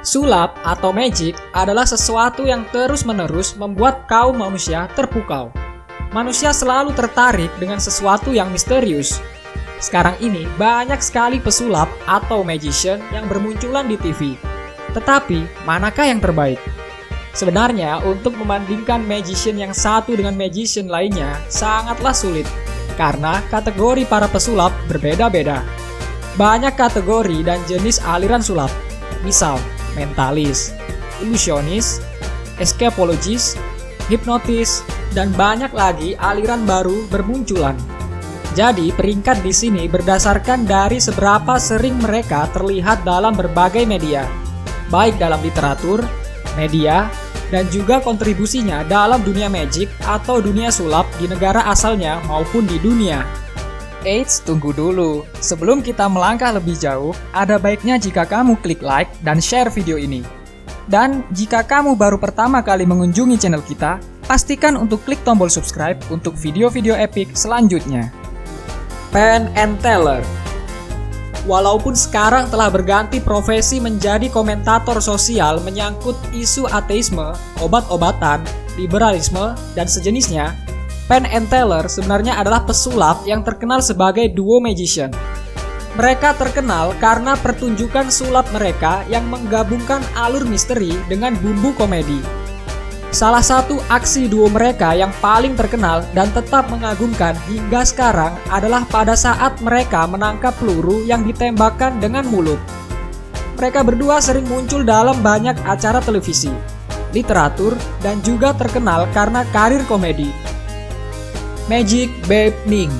Sulap atau magic adalah sesuatu yang terus-menerus membuat kaum manusia terpukau. Manusia selalu tertarik dengan sesuatu yang misterius. Sekarang ini banyak sekali pesulap atau magician yang bermunculan di TV. Tetapi, manakah yang terbaik? Sebenarnya, untuk membandingkan magician yang satu dengan magician lainnya sangatlah sulit, karena kategori para pesulap berbeda-beda. Banyak kategori dan jenis aliran sulap, misal mentalis, ilusionis, escapologist, hipnotis, dan banyak lagi aliran baru bermunculan. Jadi, peringkat di sini berdasarkan dari seberapa sering mereka terlihat dalam berbagai media, baik dalam literatur, media, dan juga kontribusinya dalam dunia magic atau dunia sulap di negara asalnya maupun di dunia. Eits, tunggu dulu. Sebelum kita melangkah lebih jauh, ada baiknya jika kamu klik like dan share video ini. Dan jika kamu baru pertama kali mengunjungi channel kita, pastikan untuk klik tombol subscribe untuk video-video epic selanjutnya. Penn and Teller. Walaupun sekarang telah berganti profesi menjadi komentator sosial menyangkut isu ateisme, obat-obatan, liberalisme, dan sejenisnya, Penn and Teller sebenarnya adalah pesulap yang terkenal sebagai duo magician. Mereka terkenal karena pertunjukan sulap mereka yang menggabungkan alur misteri dengan bumbu komedi. Salah satu aksi duo mereka yang paling terkenal dan tetap mengagumkan hingga sekarang adalah pada saat mereka menangkap peluru yang ditembakkan dengan mulut. Mereka berdua sering muncul dalam banyak acara televisi, literatur, dan juga terkenal karena karir komedi. Magic Babe Ning.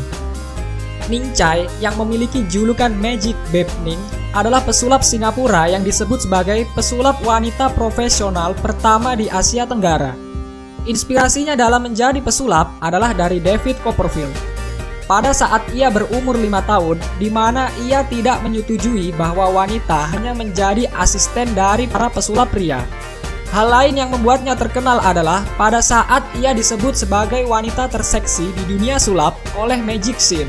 Ning Chai yang memiliki julukan Magic Babe Ning adalah pesulap Singapura yang disebut sebagai pesulap wanita profesional pertama di Asia Tenggara. Inspirasinya dalam menjadi pesulap adalah dari David Copperfield. Pada saat ia berumur 5 tahun, di mana ia tidak menyetujui bahwa wanita hanya menjadi asisten dari para pesulap pria. Hal lain yang membuatnya terkenal adalah pada saat ia disebut sebagai wanita terseksi di dunia sulap oleh Magic Scene.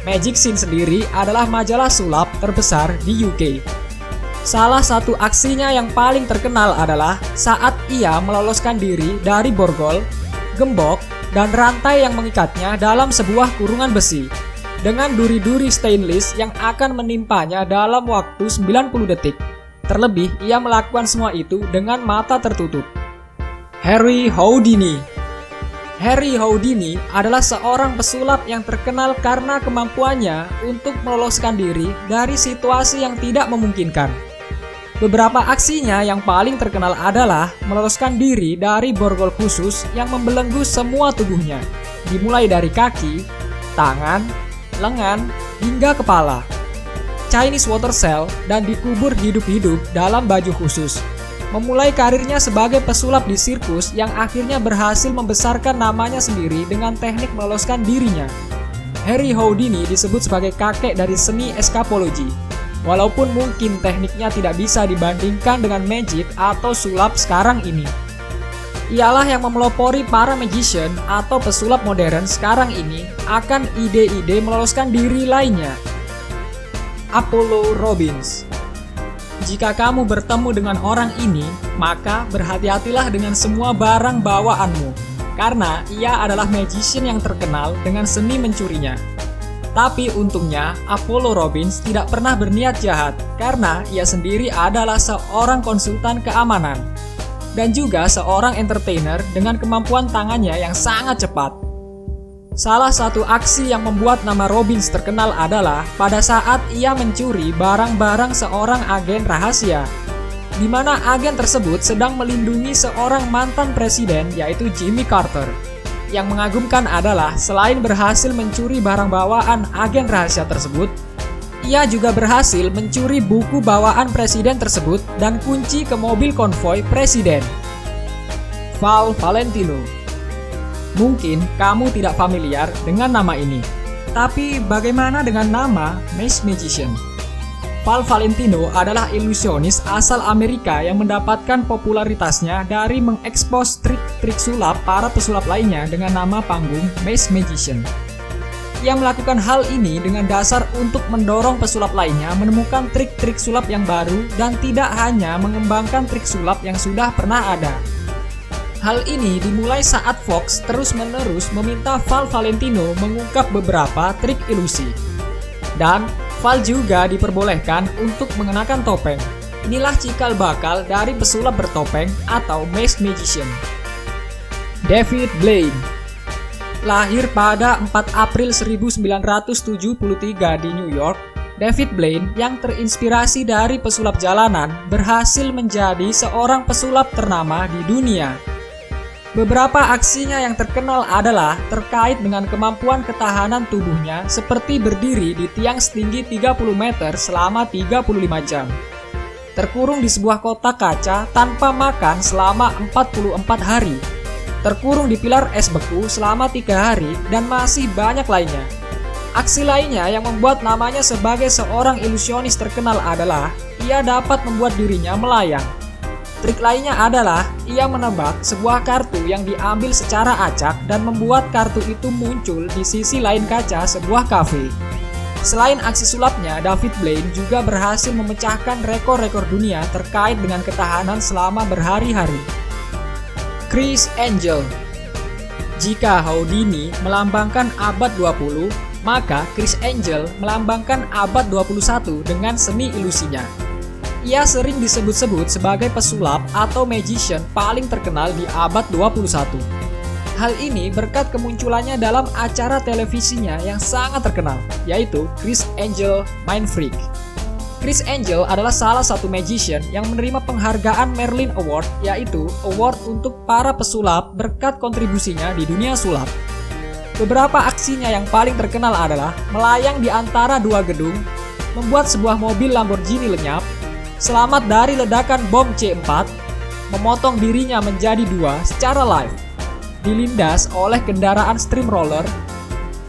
Magic Scene sendiri adalah majalah sulap terbesar di UK. Salah satu aksinya yang paling terkenal adalah saat ia meloloskan diri dari borgol, gembok, dan rantai yang mengikatnya dalam sebuah kurungan besi dengan duri-duri stainless yang akan menimpanya dalam waktu 90 detik. Terlebih, ia melakukan semua itu dengan mata tertutup. Harry Houdini. Harry Houdini adalah seorang pesulap yang terkenal karena kemampuannya untuk meloloskan diri dari situasi yang tidak memungkinkan. Beberapa aksinya yang paling terkenal adalah meloloskan diri dari borgol khusus yang membelenggu semua tubuhnya, dimulai dari kaki, tangan, lengan, hingga kepala. Chinese water cell dan dikubur hidup-hidup dalam baju khusus. Memulai karirnya sebagai pesulap di sirkus yang akhirnya berhasil membesarkan namanya sendiri dengan teknik meloloskan dirinya. Harry Houdini disebut sebagai kakek dari seni escapology. Walaupun mungkin tekniknya tidak bisa dibandingkan dengan magic atau sulap sekarang ini. Ialah yang memelopori para magician atau pesulap modern sekarang ini akan ide-ide meloloskan diri lainnya. Apollo Robbins. Jika kamu bertemu dengan orang ini, maka berhati-hatilah dengan semua barang bawaanmu, karena ia adalah magician yang terkenal dengan seni mencurinya. Tapi untungnya, Apollo Robbins tidak pernah berniat jahat, karena ia sendiri adalah seorang konsultan keamanan, dan juga seorang entertainer dengan kemampuan tangannya yang sangat cepat. Salah satu aksi yang membuat nama Robbins terkenal adalah pada saat ia mencuri barang-barang seorang agen rahasia, di mana agen tersebut sedang melindungi seorang mantan presiden yaitu Jimmy Carter. Yang mengagumkan adalah selain berhasil mencuri barang bawaan agen rahasia tersebut, ia juga berhasil mencuri buku bawaan presiden tersebut dan kunci ke mobil konvoi presiden. Val Valentino. Mungkin kamu tidak familiar dengan nama ini, tapi bagaimana dengan nama Mask Magician? Val Valentino adalah ilusionis asal Amerika yang mendapatkan popularitasnya dari mengekspos trik-trik sulap para pesulap lainnya dengan nama panggung Mask Magician. Ia melakukan hal ini dengan dasar untuk mendorong pesulap lainnya menemukan trik-trik sulap yang baru dan tidak hanya mengembangkan trik sulap yang sudah pernah ada. Hal ini dimulai saat Fox terus-menerus meminta Val Valentino mengungkap beberapa trik ilusi. Dan Val juga diperbolehkan untuk mengenakan topeng. Inilah cikal bakal dari pesulap bertopeng atau masked magician. David Blaine lahir pada 4 April 1973 di New York. David Blaine yang terinspirasi dari pesulap jalanan berhasil menjadi seorang pesulap ternama di dunia. Beberapa aksinya yang terkenal adalah terkait dengan kemampuan ketahanan tubuhnya seperti berdiri di tiang setinggi 30 meter selama 35 jam. Terkurung di sebuah kotak kaca tanpa makan selama 44 hari. Terkurung di pilar es beku selama 3 hari dan masih banyak lainnya. Aksi lainnya yang membuat namanya sebagai seorang ilusionis terkenal adalah ia dapat membuat dirinya melayang. Trik lainnya adalah ia menebak sebuah kartu yang diambil secara acak dan membuat kartu itu muncul di sisi lain kaca sebuah kafe. Selain aksi sulapnya, David Blaine juga berhasil memecahkan rekor-rekor dunia terkait dengan ketahanan selama berhari-hari. Criss Angel. Jika Houdini melambangkan abad 20, maka Criss Angel melambangkan abad 21 dengan seni ilusinya. Ia sering disebut-sebut sebagai pesulap atau magician paling terkenal di abad 21. Hal ini berkat kemunculannya dalam acara televisinya yang sangat terkenal, yaitu Criss Angel Mind Freak. Criss Angel adalah salah satu magician yang menerima penghargaan Merlin Award, yaitu award untuk para pesulap berkat kontribusinya di dunia sulap. Beberapa aksinya yang paling terkenal adalah melayang di antara dua gedung, membuat sebuah mobil Lamborghini lenyap, selamat dari ledakan bom C4, memotong dirinya menjadi dua secara live, dilindas oleh kendaraan steamroller,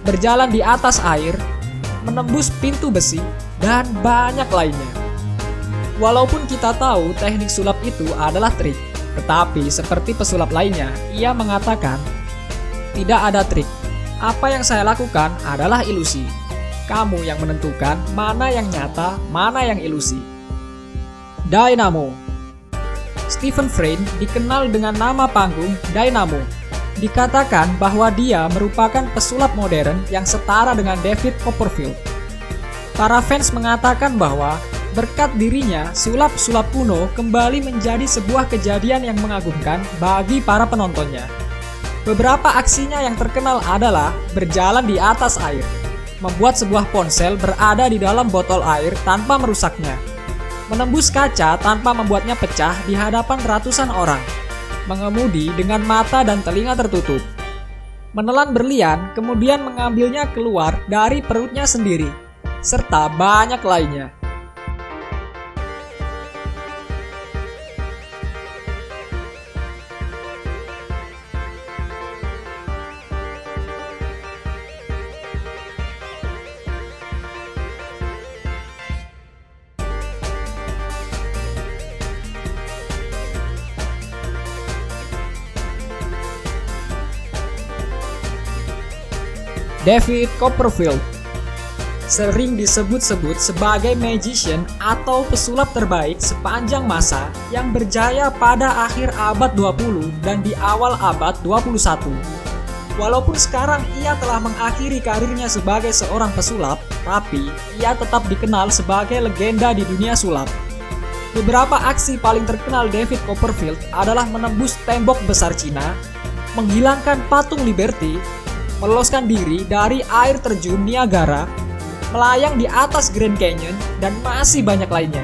berjalan di atas air, menembus pintu besi, dan banyak lainnya. Walaupun kita tahu teknik sulap itu adalah trik, tetapi seperti pesulap lainnya, ia mengatakan, "Tidak ada trik. Apa yang saya lakukan adalah ilusi. Kamu yang menentukan mana yang nyata, mana yang ilusi." Dynamo. Stephen Frame dikenal dengan nama panggung Dynamo. Dikatakan bahwa dia merupakan pesulap modern yang setara dengan David Copperfield. Para fans mengatakan bahwa berkat dirinya, sulap-sulap kuno kembali menjadi sebuah kejadian yang mengagumkan bagi para penontonnya. Beberapa aksinya yang terkenal adalah berjalan di atas air, membuat sebuah ponsel berada di dalam botol air tanpa merusaknya, menembus kaca tanpa membuatnya pecah di hadapan ratusan orang, mengemudi dengan mata dan telinga tertutup, menelan berlian kemudian mengambilnya keluar dari perutnya sendiri, serta banyak lainnya. David Copperfield sering disebut-sebut sebagai magician atau pesulap terbaik sepanjang masa yang berjaya pada akhir abad 20 dan di awal abad 21. Walaupun sekarang ia telah mengakhiri karirnya sebagai seorang pesulap, tapi ia tetap dikenal sebagai legenda di dunia sulap. Beberapa aksi paling terkenal David Copperfield adalah menembus tembok besar Cina, menghilangkan patung Liberty, meloloskan diri dari air terjun Niagara, melayang di atas Grand Canyon, dan masih banyak lainnya.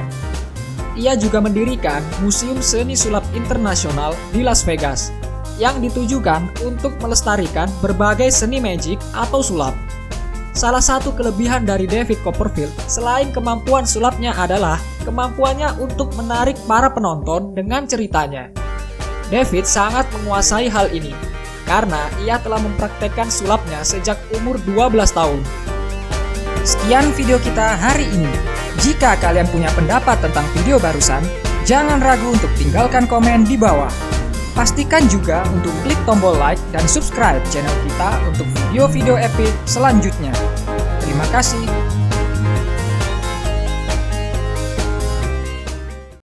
Ia juga mendirikan Museum Seni Sulap Internasional di Las Vegas, yang ditujukan untuk melestarikan berbagai seni magic atau sulap. Salah satu kelebihan dari David Copperfield selain kemampuan sulapnya adalah kemampuannya untuk menarik para penonton dengan ceritanya. David sangat menguasai hal ini, karena ia telah mempraktekkan sulapnya sejak umur 12 tahun. Sekian video kita hari ini. Jika kalian punya pendapat tentang video barusan, jangan ragu untuk tinggalkan komen di bawah. Pastikan juga untuk klik tombol like dan subscribe channel kita untuk video-video epic selanjutnya. Terima kasih.